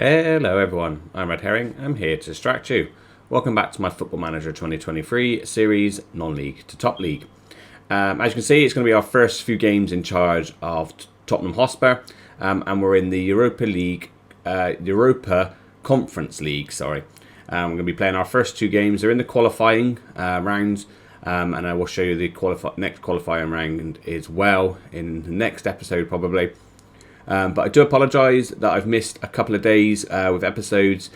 Hello everyone, I'm Red Herring. I'm here to distract you. Welcome back to my Football Manager 2023 series, non-league to top league. As you can see, it's going to be our first few games in charge of Tottenham Hotspur, and we're in the Europa Conference League. We're going to be playing our first two games. They're in the qualifying rounds, and I will show you the next qualifying round as well in the next episode probably. But I do apologise that I've missed a couple of days with episodes,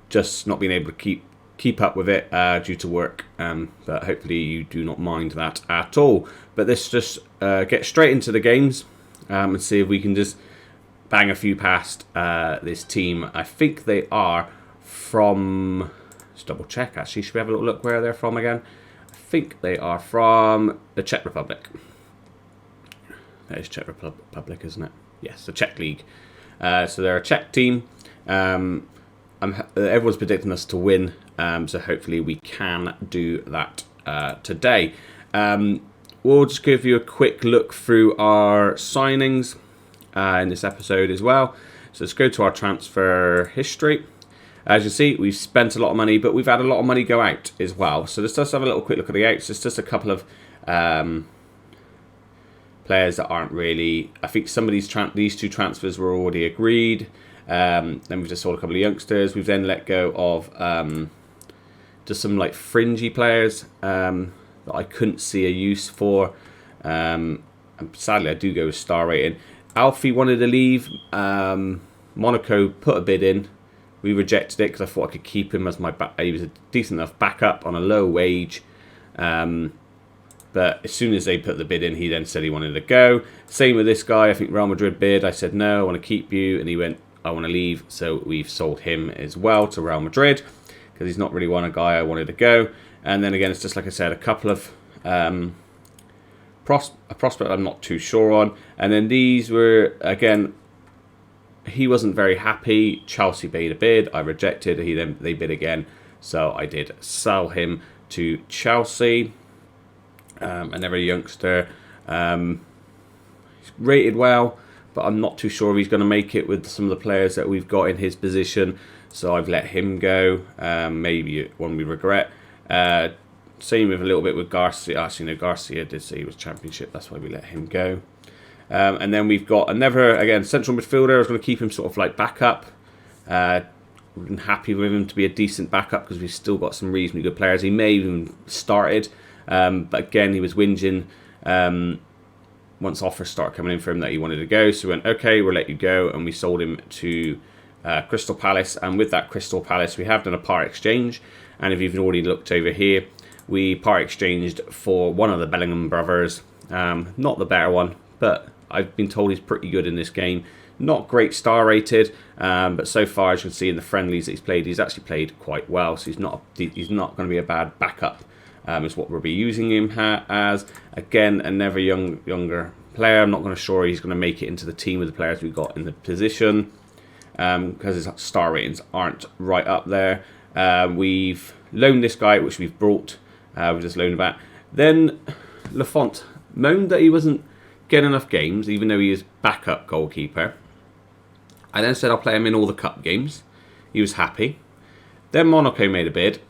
just not being able to keep up with it due to work, but hopefully you do not mind that at all. But let's just get straight into the games and see if we can just bang a few past this team. I think they are from, let's double check actually, should we have a little look where they're from again? I think they are from the Czech Republic. That is Czech Republic, isn't it? Yes, the Czech League. So they're a Czech team. Everyone's predicting us to win, so hopefully we can do that today. We'll just give you a quick look through our signings in this episode as well. So let's go to our transfer history. As you see, we've spent a lot of money, but we've had a lot of money go out as well. So let's just have a little quick look at the outs. It's just a couple of players that aren't really. I think some of these two transfers were already agreed. Then we've just sold a couple of youngsters. We've then let go of just some like fringy players that I couldn't see a use for. And sadly, I do go with star rating. Alfie wanted to leave. Monaco put a bid in. We rejected it because I thought I could keep him as my he was a decent enough backup on a low wage. But as soon as they put the bid in, he then said he wanted to go. Same with this guy. I think Real Madrid bid. I said, no, I want to keep you. And he went, I want to leave. So we've sold him as well to Real Madrid because he's not really a guy I wanted to go. And then again, it's just like I said, a couple of a prospect I'm not too sure on. And then these were, again, he wasn't very happy. Chelsea made a bid. I rejected. They bid again. So I did sell him to Chelsea. Another youngster. He's rated well, but I'm not too sure if he's going to make it with some of the players that we've got in his position. So I've let him go. Maybe one we regret. Same with a little bit with Garcia. Actually, no, Garcia did say he was Championship. That's why we let him go. And then we've got another, again, central midfielder. I was going to keep him sort of like backup. I'm happy with him to be a decent backup because we've still got some reasonably good players. He may even started. But again, he was whinging once offers started coming in for him that he wanted to go. So we went, okay, we'll let you go. And we sold him to Crystal Palace. And with that Crystal Palace, we have done a part exchange. And if you've already looked over here, we part exchanged for one of the Bellingham brothers. Not the better one, but I've been told he's pretty good in this game. Not great star rated, but so far, as you can see in the friendlies that he's actually played quite well. So he's not going to be a bad backup. Is what we'll be using him as. Again, another younger player. I'm not going to sure he's going to make it into the team with the players we've got in the position because his star ratings aren't right up there. We've loaned this guy, which we've brought. We've just loaned him back. Then Lafont moaned that he wasn't getting enough games, even though he is backup goalkeeper. I then said I'll play him in all the cup games. He was happy. Then Monaco made a bid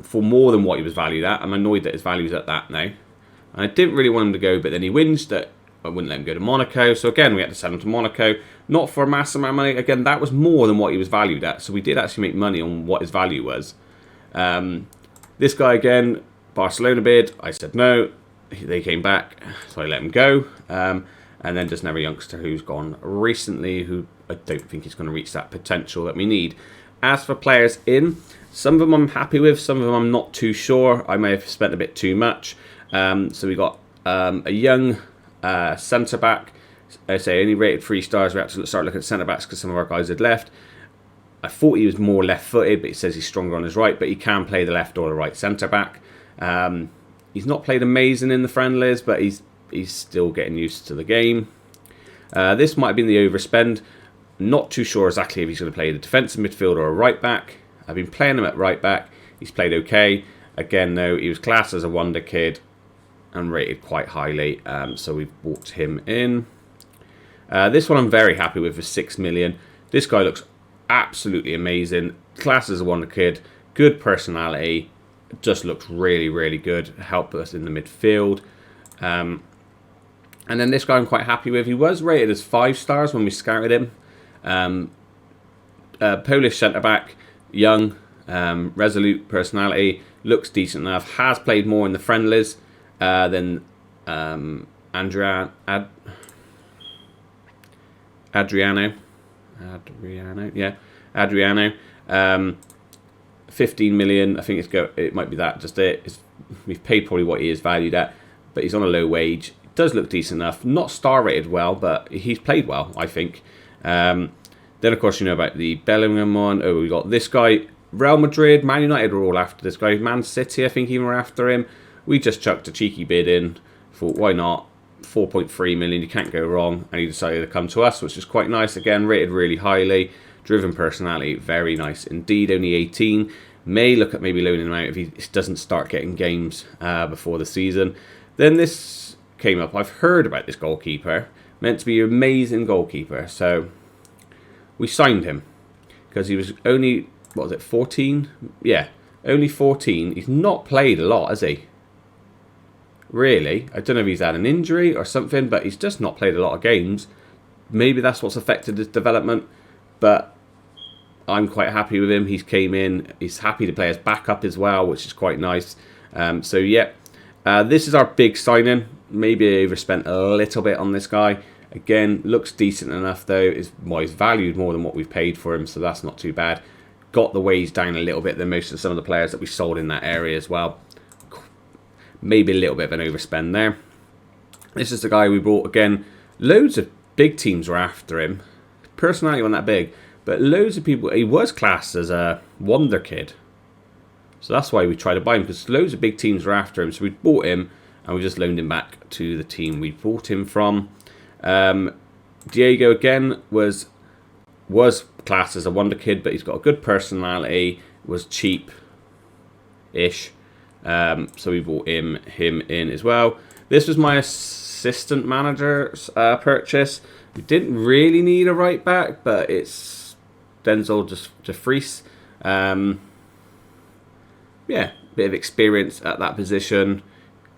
for more than what he was valued at. I'm annoyed that his value is at that now. And I didn't really want him to go, but then he whinged that I wouldn't let him go to Monaco. So again, we had to sell him to Monaco. Not for a massive amount of money. Again, that was more than what he was valued at. So we did actually make money on what his value was. This guy again, Barcelona bid. I said no. They came back, so I let him go. And then just another youngster who's gone recently, who I don't think is going to reach that potential that we need. As for players in, some of them I'm happy with, some of them I'm not too sure. I may have spent a bit too much. So we got a young centre-back. I say only rated 3 stars. We have to start looking at centre-backs because some of our guys had left. I thought he was more left-footed, but he says he's stronger on his right, but he can play the left or the right centre-back. He's not played amazing in the friendlies, but he's still getting used to the game. This might have been the overspend. Not too sure exactly if he's going to play the defensive midfielder or right-back. I've been playing him at right-back. He's played okay. Again, though, he was classed as a wonder kid and rated quite highly, so we've bought him in. This one I'm very happy with for 6 million. This guy looks absolutely amazing. Class as a wonder kid. Good personality. Just looks really, really good. Help us in the midfield. And then this guy I'm quite happy with. He was rated as 5 stars when we scouted him. Polish centre-back. Young. Resolute personality. Looks decent enough. Has played more in the friendlies than Adriano. 15 million. I think it might be that. Just we've paid probably what he is valued at, but he's on a low wage. Does look decent enough. Not star rated well, but he's played well, I think. Then of course you know about the Bellingham one. Oh, we got this guy. Real Madrid, Man United were all after this guy. Man City, I think, even were after him. We just chucked a cheeky bid in. Thought, why not? 4.3 million, you can't go wrong. And he decided to come to us, which is quite nice. Again, rated really highly. Driven personality, very nice indeed. Only 18. May look at maybe loaning him out if he doesn't start getting games before the season. Then this came up. I've heard about this goalkeeper. Meant to be an amazing goalkeeper. So we signed him because he was only, what was it, 14? Yeah, only 14. He's not played a lot, has he? Really? I don't know if he's had an injury or something, but he's just not played a lot of games. Maybe that's what's affected his development, but I'm quite happy with him. He's came in. He's happy to play as backup as well, which is quite nice. So, yeah, this is our big signing. Maybe I overspent a little bit on this guy. Again, looks decent enough, though. He's valued more than what we've paid for him, so that's not too bad. Got the wage down a little bit than most of some of the players that we sold in that area as well. Maybe a little bit of an overspend there. This is the guy we bought. Again, loads of big teams were after him. Personality wasn't that big, but loads of people. He was classed as a wonder kid, so that's why we tried to buy him, because loads of big teams were after him. So we bought him and we just loaned him back to the team we bought him from. Diego again was classed as a wonder kid, but he's got a good personality. Was cheap-ish. So we bought him in as well. This was my assistant manager's purchase. We didn't really need a right back, but it's Denzel de Vries. Yeah, bit of experience at that position.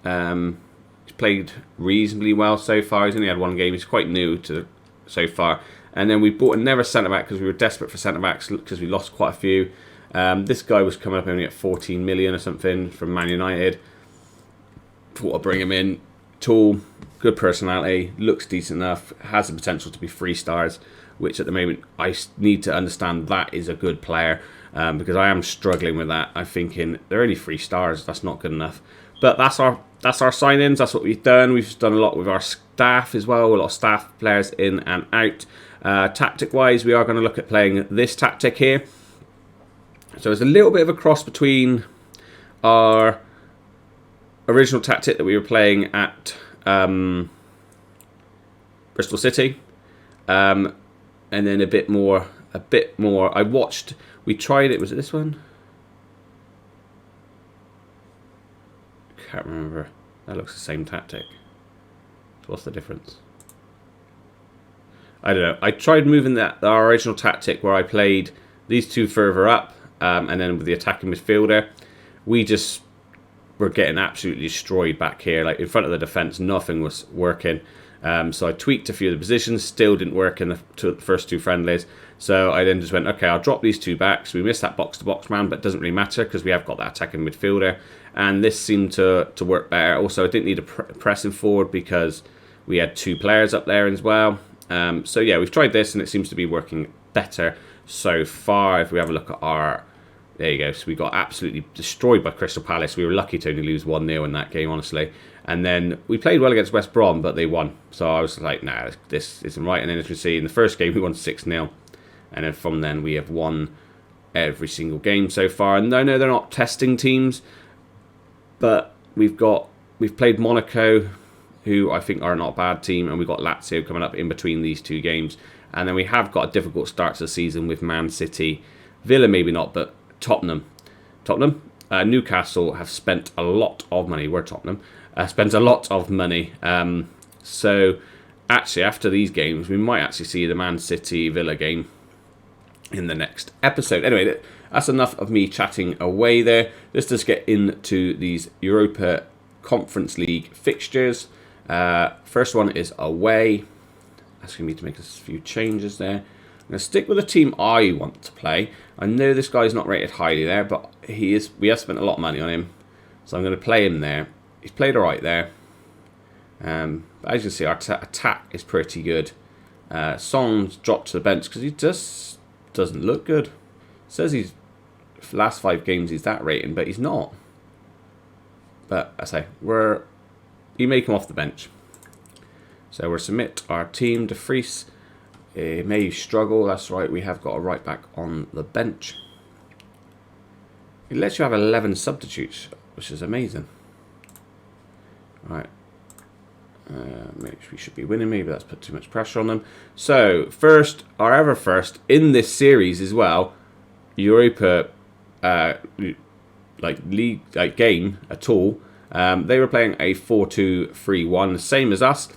He's played reasonably well so far. He's only had one game. He's quite new to so far. And then we bought another centre back because we were desperate for centre backs because we lost quite a few. This guy was coming up only at 14 million or something from Man United. Thought I'd bring him in. Tall, good personality, looks decent enough, has the potential to be 3 stars, which at the moment I need to understand that is a good player, because I am struggling with that. I'm thinking they're only 3 stars, that's not good enough. But that's our signings. That's what we've done. We've done a lot with our staff as well. A lot of staff players in and out. Tactic wise, we are going to look at playing this tactic here. So it's a little bit of a cross between our original tactic that we were playing at Bristol City, and then a bit more. We tried it. Was it this one? Can't remember. That looks the same tactic. What's the difference? I don't know. I tried moving our original tactic where I played these two further up, and then with the attacking midfielder, we just were getting absolutely destroyed back here. Like in front of the defence, nothing was working. So I tweaked a few of the positions, still didn't work in the first 2 friendlies. So I then just went, okay, I'll drop these 2 backs. We missed that box-to-box man, but it doesn't really matter because we have got that attacking midfielder. And this seemed to work better. Also, I didn't need a pressing forward because we had 2 players up there as well. So yeah, we've tried this and it seems to be working better so far. If we have a look at our... There you go. So we got absolutely destroyed by Crystal Palace. We were lucky to only lose 1-0 in that game, honestly. And then we played well against West Brom, but they won. So I was like, nah, this isn't right. And then as we see, in the first game, we won 6-0. And then from then, we have won every single game so far. And I know they're not testing teams, but we've played Monaco, who I think are not a bad team. And we've got Lazio coming up in between these 2 games. And then we have got a difficult start to the season with Man City. Villa, maybe not, but Tottenham, Newcastle have spent a lot of money. We're Tottenham. Spent a lot of money. So actually, after these games, we might actually see the Man City Villa game in the next episode. Anyway, that's enough of me chatting away there. Let's just get into these Europa Conference League fixtures. First one is away. Asking me to make a few changes there. I'm going to stick with the team I want to play. I know this guy's not rated highly there, but we have spent a lot of money on him. So I'm going to play him there. He's played alright there. But as you can see, our attack is pretty good. Son's dropped to the bench because he just doesn't look good. Says he's last 5 games he's that rating, but he's not. But I say you make him off the bench. So we'll submit our team. De Vries may struggle. That's right. We have got a right back on the bench. It lets you have 11 substitutes, which is amazing. Right. Maybe we should be winning. Maybe that's put too much pressure on them. So first, our ever first in this series as well, Europa, game at all. They were playing a 4-2-3-1, same as us.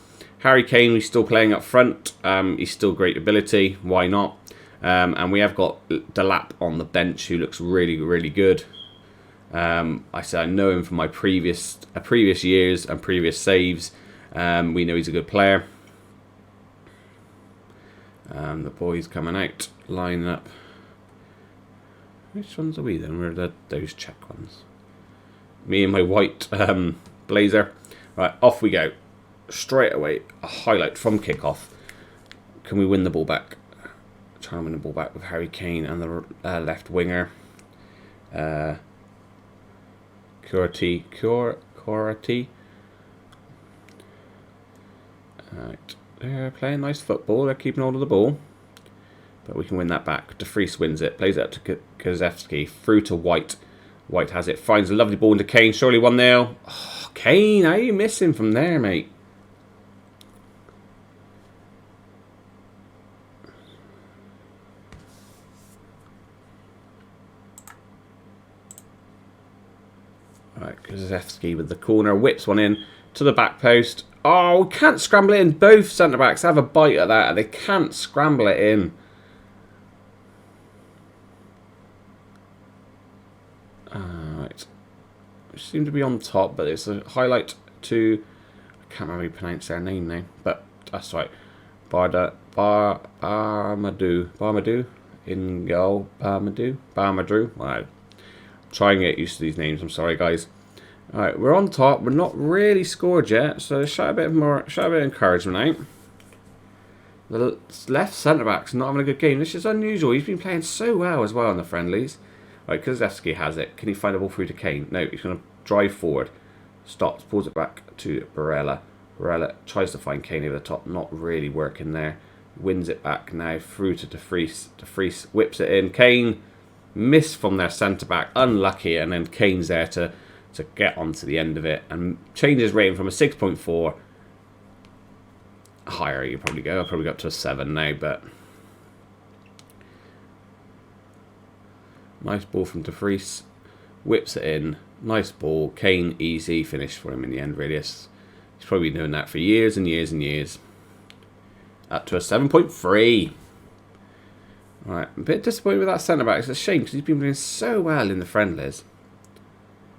Harry Kane, he's still playing up front. He's still great ability. Why not? And we have got Delap on the bench, who looks really, really good. I know him from my previous years and previous saves. We know he's a good player. The boys coming out, lining up. Which ones are we then? We're those Czech ones. Me and my white blazer. Right, off we go. Straight away, a highlight from kickoff. Can we win the ball back? Trying to win the ball back with Harry Kane and the left winger. Curati. Right, they're playing nice football. They're keeping hold of the ball, but we can win that back. De Vries wins it. Plays it up to Kozewski. Through to White. White has it. Finds a lovely ball into Kane. Surely 1-0. Oh, Kane, how are you missing from there, mate? Right, Kozewski with the corner. Whips one in to the back post. Oh, we can't scramble it in. Both centre-backs have a bite at that, and they can't scramble it in. Right. We seem to be on top, but it's a highlight to... I can't remember how you pronounce their name now, but that's right. Barmadou in goal. Barmadou. Wow. Try and get used to these names. I'm sorry, guys. Alright, we're on top. We're not really scored yet, so shout a bit of encouragement out. The left centre-back's not having a good game. This is unusual. He's been playing so well as well in the friendlies. Right, Kozewski has it. Can he find a ball through to Kane? No, he's going to drive forward. Stops, pulls it back to Barella. Barella tries to find Kane over the top. Not really working there. Wins it back now through to De Vries. De Vries whips it in. Kane missed from their centre-back. Unlucky, and then Kane's there to get onto the end of it and change his rating from a 6.4 higher. You probably go. I'll probably go up to a 7 now, but nice ball from De Vries, whips it in. Nice ball. Kane, easy finish for him in the end. Really, he's probably been doing that for years and years and years. Up to a 7.3. Right, I'm a bit disappointed with that centre back. It's a shame because he's been doing so well in the friendlies.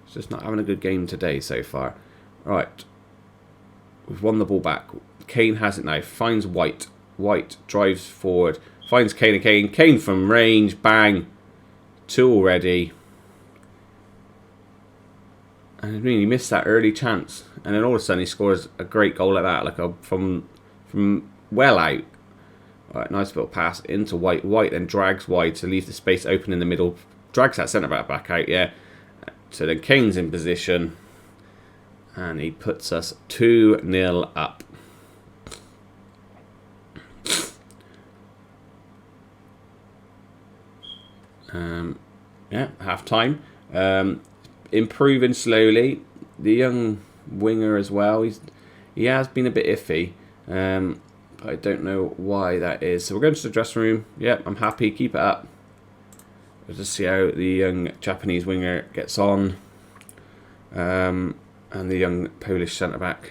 He's just not having a good game today so far. Right. We've won the ball back. Kane has it now. Finds White. White drives forward. Finds Kane and Kane. Kane from range. Bang. 2 already. And I mean, he missed that early chance. And then all of a sudden he scores a great goal like that. Like from well out. Right, nice little pass into White. White then drags wide to leave the space open in the middle. Drags that centre-back back out, yeah. So then Kane's in position. And he puts us 2-0 up. Yeah, half time. Improving slowly. The young winger as well. He has been a bit iffy. I don't know why that is. So we're going to the dressing room. Yep, I'm happy. Keep it up. Let's just see how the young Japanese winger gets on. And the young Polish centre-back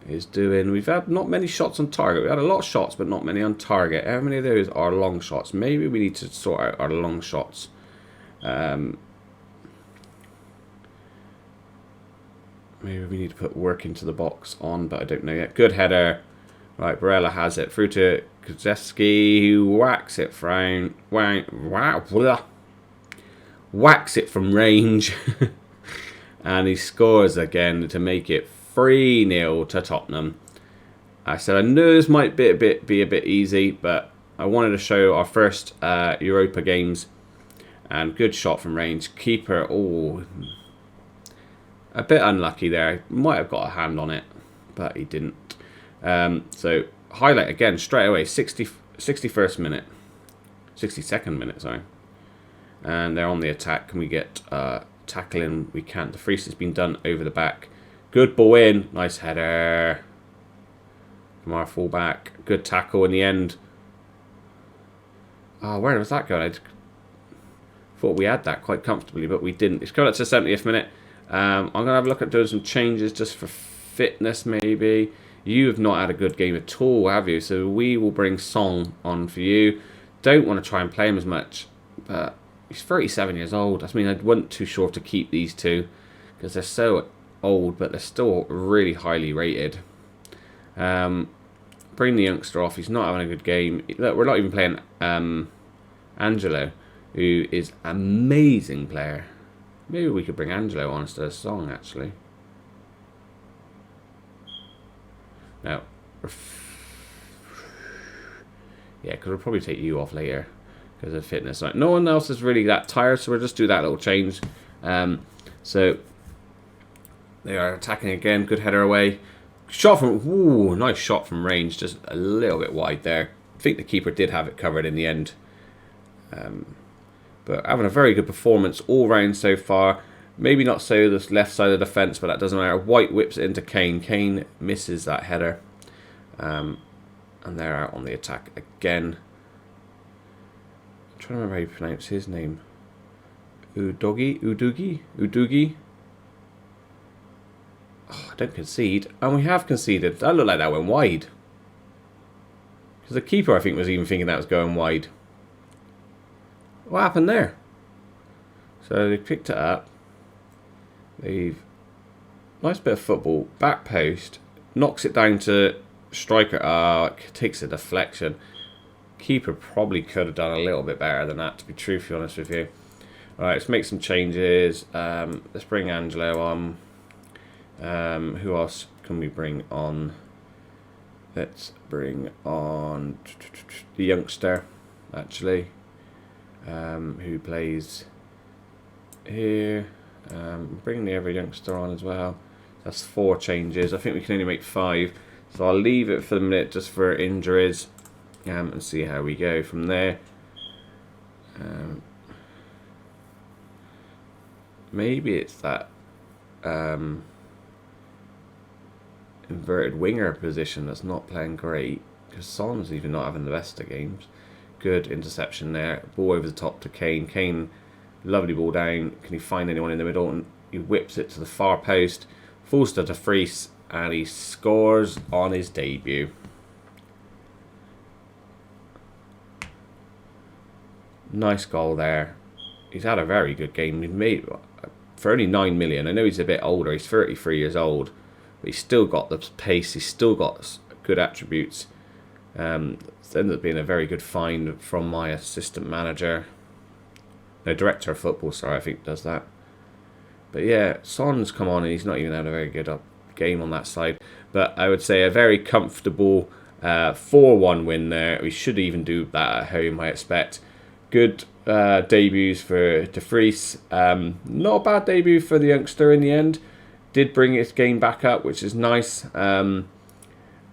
is doing. We've had not many shots on target. We had a lot of shots, but not many on target. How many of those are long shots? Maybe we need to sort out our long shots. Maybe we need to put work into the box on, but I don't know yet. Good header. Right, Barella has it through to Kuzeski, who whacks it from whacks it from range, and he scores again to make it 3-0 to Tottenham. I said I knew this might be a bit easy, but I wanted to show our first Europa games, and good shot from range. Keeper, oh, a bit unlucky there. Might have got a hand on it, but he didn't. So highlight again straight away. 61st minute, 62nd minute, sorry. And they're on the attack. Can we get tackling? We can't. The freeze has been done over the back. Good ball in. Nice header. From our fullback. Good tackle in the end. Oh, where was that going? I thought we had that quite comfortably, but we didn't. It's coming up to the 70th minute. I'm going to have a look at doing some changes just for fitness, maybe. You have not had a good game at all, have you? So we will bring Song on for you. Don't want to try and play him as much, but he's 37 years old. I mean, I wasn't too sure to keep these two because they're so old, but they're still really highly rated. Bring the youngster off. He's not having a good game. Look, we're not even playing Angelo, who is an amazing player. Maybe we could bring Angelo on instead of Song, actually. No. Yeah, because we'll probably take you off later because of fitness. Like, no one else is really that tired, so we'll just do that little change. So they are attacking again. Good header away. Shot from... Ooh, nice shot from range. Just a little bit wide there. I think the keeper did have it covered in the end. But having a very good performance all round so far. Maybe not so this left side of the defence, but that doesn't matter. White whips it into Kane. Kane misses that header. And they're out on the attack again. I'm trying to remember how you pronounce his name. Udugi? Oh, don't concede. And we have conceded. That looked like that went wide. Because the keeper, I think, was even thinking that was going wide. What happened there? So they picked it up. They've... Nice bit of football. Back post. Knocks it down to striker. Takes a deflection. Keeper probably could have done a little bit better than that, to be truthfully honest with you. Alright, let's make some changes. Let's bring Angelo on. Who else can we bring on? Let's bring on the youngster, actually. Who plays here. Bring the other youngster on as well. That's 4 changes. I think we can only make 5. So I'll leave it for the minute just for injuries. And see how we go from there. Maybe it's that inverted winger position that's not playing great. Because Son's even not having the best of games. Good interception there. Ball over the top to Kane. Kane, lovely ball down. Can he find anyone in the middle? And he whips it to the far post. Falls to Vries, and he scores on his debut. Nice goal there. He's had a very good game. He made for only 9 million. I know he's a bit older. He's 33 years old, but he's still got the pace. He's still got good attributes. It's ended up being a very good find from my assistant manager. No, director of football, sorry, I think does that. But yeah, Son's come on and he's not even had a very good game on that side. But I would say a very comfortable 4-1 win there. We should even do that at home, I expect. Good debuts for Vries. Not a bad debut for the youngster in the end. Did bring his game back up, which is nice.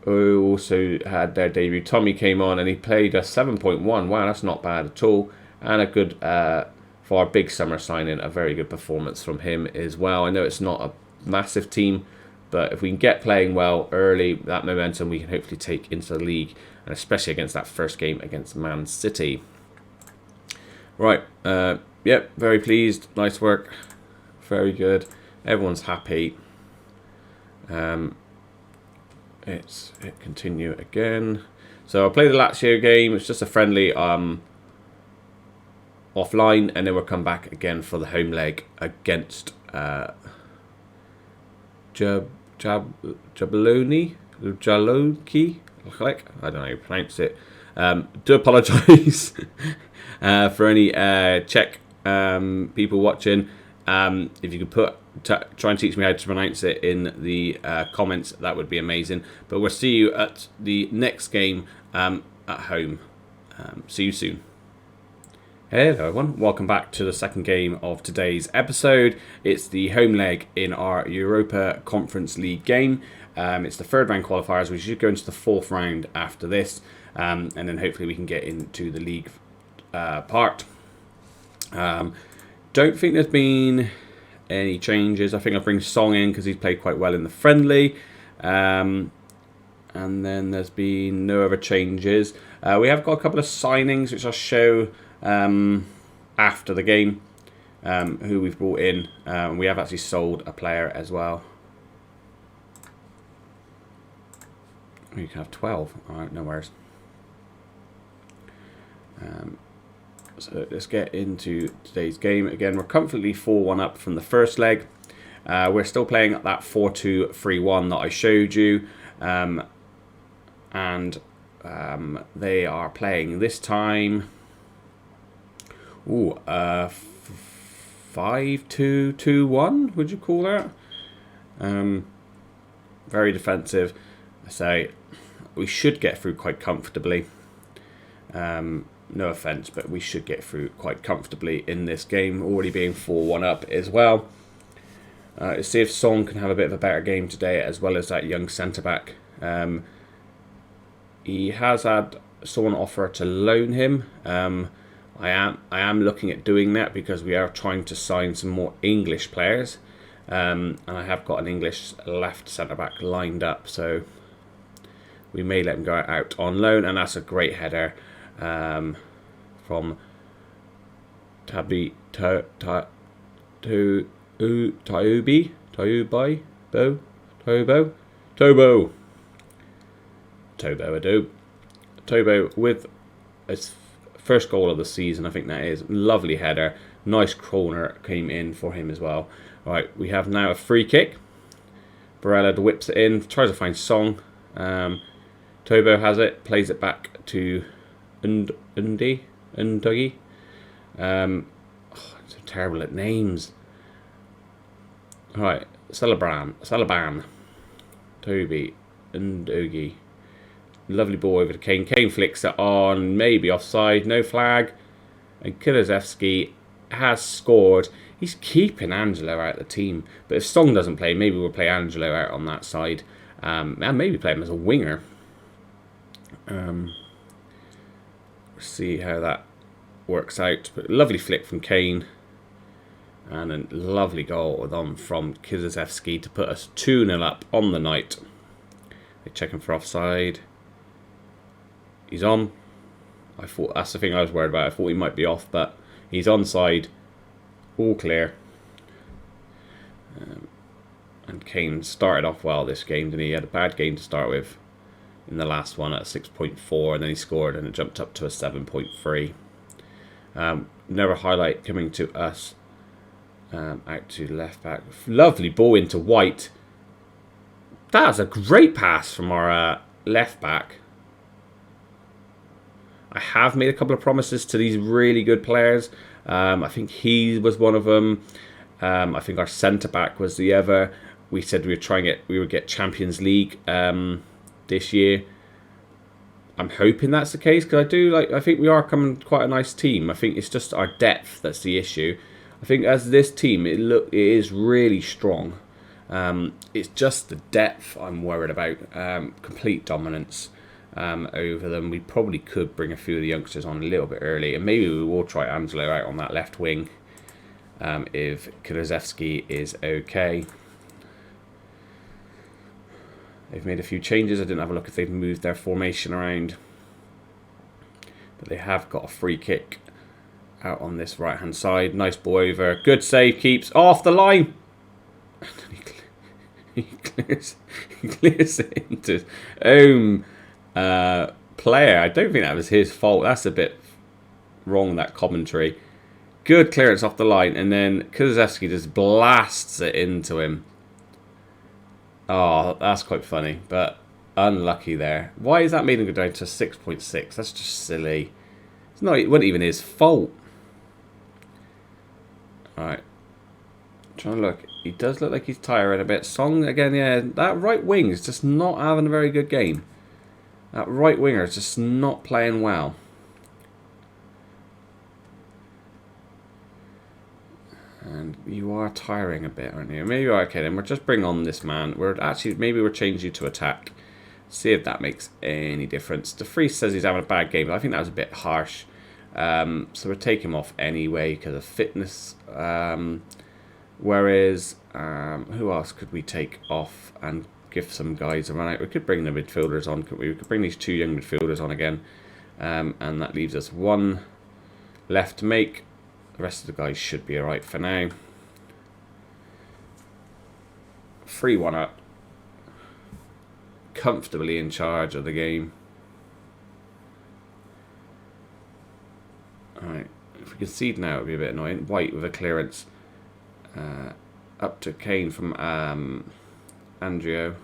Who also had their debut. Tommy came on and he played a 7.1. Wow, that's not bad at all. And a good, for our big summer signing, a very good performance from him as well. I know it's not a massive team, but if we can get playing well early, that momentum we can hopefully take into the league, and especially against that first game against Man City. Right, yep, very pleased. Nice work. Very good. Everyone's happy. Hit continue again. So I'll play the Lazio game. It's just a friendly offline, and then we'll come back again for the home leg against Jabloki. I don't know how you pronounce it. Do apologise for any Czech people watching. If you could try and teach me how to pronounce it in the comments, that would be amazing. But we'll see you at the next game at home. See you soon. Hello everyone, welcome back to the second game of today's episode. It's the home leg in our Europa Conference League game. It's the third round qualifiers. We should go into the fourth round after this, and then hopefully we can get into the league part. Don't think there's been any changes. I think I'll bring Song in because he's played quite well in the friendly. And then there's been no other changes. We have got a couple of signings which I'll show after the game, who we've brought in. We have actually sold a player as well. You can have 12. Alright, no worries. So let's get into today's game. Again, we're comfortably 4-1 up from the first leg. We're still playing at that 4-2-3-1 that I showed you. And they are playing this time 5-2-2-1, would you call that? Very defensive. So we should get through quite comfortably. No offense, but we should get through quite comfortably in this game, already being 4-1 up as well. Let's see if Song can have a bit of a better game today, as well as that young centre-back. He has had someone offer to loan him. I am looking at doing that because we are trying to sign some more English players. And I have got an English left centre-back lined up, so we may let him go out on loan. And that's a great header from Tobo with his first goal of the season, I think that is. Lovely header, nice corner came in for him as well. Right, we have now a free kick. Barella whips it in, tries to find Song. Tobo has it, plays it back to Undugi. I'm so terrible at names. Alright, Salaban. Toby, Undugi. Lovely ball over to Kane. Kane flicks it on, maybe offside, no flag. And Kulusevski has scored. He's keeping Angelo out of the team. But if Song doesn't play, maybe we'll play Angelo out on that side. And maybe play him as a winger. See how that works out. But lovely flick from Kane. And a lovely goal from Kulusevski to put us 2-0 up on the night. They're checking for offside. He's on. I thought that's the thing I was worried about. I thought he might be off, but he's onside. All clear. And Kane started off well this game, didn't he? He had a bad game to start with in the last one at a 6.4, and then he scored and it jumped up to a 7.3. Another highlight coming to us. Out to left back. Lovely ball into White. That's a great pass from our left back. I have made a couple of promises to these really good players. I think he was one of them. I think our centre back was the other. We said we would get Champions League this year. I'm hoping that's the case because I think we are coming quite a nice team. I think it's just our depth that's the issue. I think as this team, it is really strong. It's just the depth I'm worried about. Complete dominance over them. We probably could bring a few of the youngsters on a little bit early, and maybe we will try Angelo out on that left wing if Kulusevski is okay. They've made a few changes. I didn't have a look if they've moved their formation around, but they have got a free kick out on this right hand side. Nice ball over, good save, keeps off the line. he clears it into his own player. I don't think that was his fault. That's a bit wrong, that commentary. Good clearance off the line, and then Kulusevski just blasts it into him. Oh, that's quite funny, but unlucky there. Why is that made him go down to 6.6? That's just silly. It's not. It wasn't even his fault. All right. Trying to look. He does look like he's tiring a bit. Song again, yeah. That right wing is just not having a very good game. That right winger is just not playing well. And you are tiring a bit, aren't you? Maybe okay. Then we'll just bring on this man. Maybe we'll change you to attack. See if that makes any difference. De Vries says he's having a bad game, but I think that was a bit harsh. So we'll take him off anyway because of fitness. Whereas, who else could we take off and give some guys a run out? We could bring the midfielders on, could we? We could bring these two young midfielders on again. And that leaves us one left to make. The rest of the guys should be alright for now. 3-1 up. Comfortably in charge of the game. Alright, if we concede now, it would be a bit annoying. White with a clearance. Up to Kane from Andreo.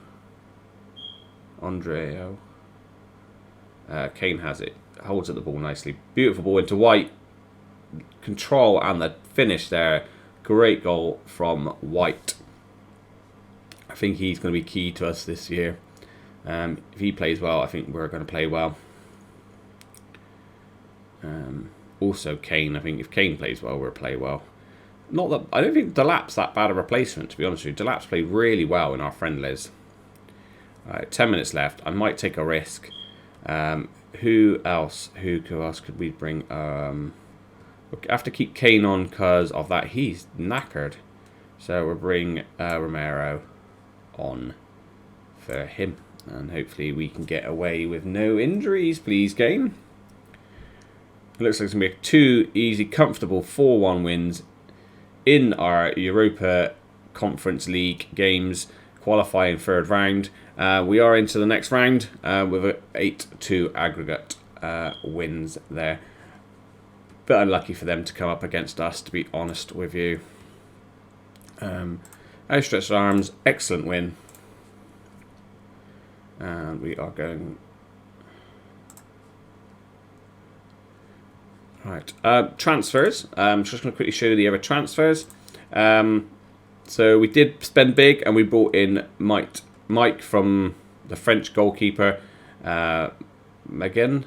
Kane has it. Holds at the ball nicely. Beautiful ball into White. Control and the finish there. Great goal from White. I think he's going to be key to us this year. If he plays well, I think we're going to play well. Also Kane. I think if Kane plays well, we'll play well. Not that I don't think Delap's that bad a replacement, to be honest with you. Delap's played really well in our friendlies. 10 minutes left. I might take a risk. Who else could we bring? We'll have to keep Kane on because of that. He's knackered. So we'll bring Romero on for him. And hopefully we can get away with no injuries, please, game. It looks like it's going to be 2 easy, comfortable 4-1 wins in our Europa Conference League games, qualifying 3rd round. We are into the next round with an 8-2 aggregate wins there. But unlucky for them to come up against us, to be honest with you. Outstretched arms, excellent win. And we are going... Right, transfers. I'm just going to quickly show you the other transfers. So we did spend big and we brought in Mike from the French goalkeeper, Magian.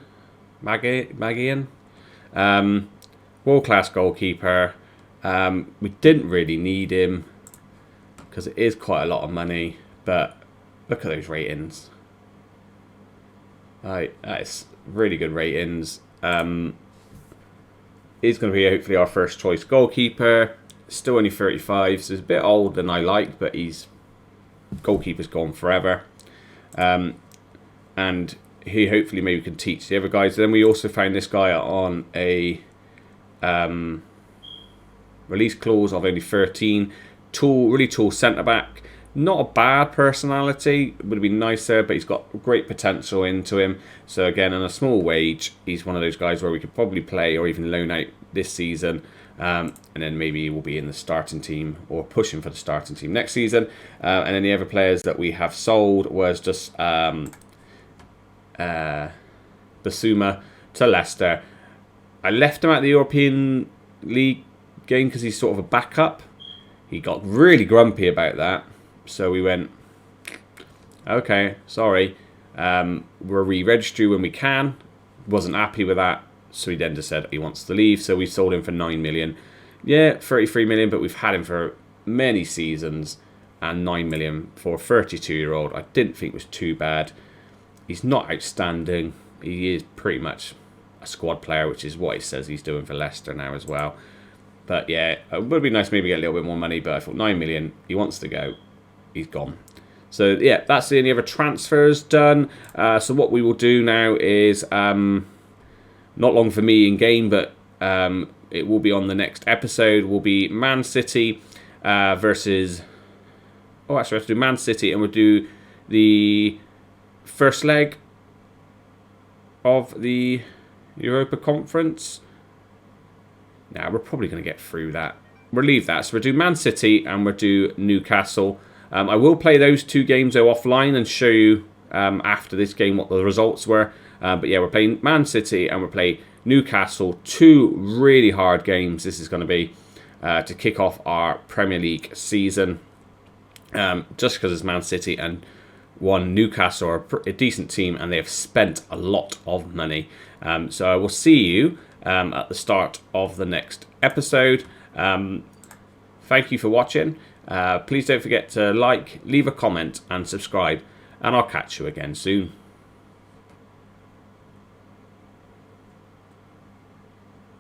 World-class goalkeeper. We didn't really need him because it is quite a lot of money, but look at those ratings. Right, that is really good ratings. He's going to be hopefully our first choice goalkeeper. Still only 35, so he's a bit older than I like, but goalkeeper's gone forever. And he hopefully maybe can teach the other guys. Then we also found this guy on a release clause of only 13. Really tall centre-back. Not a bad personality. Would have been nicer, but he's got great potential into him. So again, on a small wage, he's one of those guys where we could probably play or even loan out this season. And then maybe he will be in the starting team or pushing for the starting team next season. And then the other players that we have sold was just Basuma to Leicester. I left him at the European League game because he's sort of a backup. He got really grumpy about that. So we went, okay, sorry. We'll re-register you when we can. Wasn't happy with that. So he then just said he wants to leave. So we sold him for 9 million. Yeah, 33 million, but we've had him for many seasons. And 9 million for a 32-year-old. I didn't think was too bad. He's not outstanding. He is pretty much a squad player, which is what he says he's doing for Leicester now as well. But yeah, it would be nice maybe get a little bit more money. But I thought 9 million, he wants to go. He's gone. So yeah, that's the only other transfers done. So what we will do now is, not long for me in game, but it will be on the next episode, will be Man City versus Oh, actually, let's do Man City, and we'll do the first leg of the Europa Conference. Now, we're probably going to get through that. We'll leave that. So we'll do Man City and we'll do Newcastle. I will play those 2 games though offline and show you after this game what the results were. But yeah, we're playing Man City and we'll play Newcastle. 2 really hard games this is going to be to kick off our Premier League season. Just because it's Man City and Newcastle are a decent team and they have spent a lot of money. So I will see you at the start of the next episode. Thank you for watching. Please don't forget to like, leave a comment and subscribe, and I'll catch you again soon.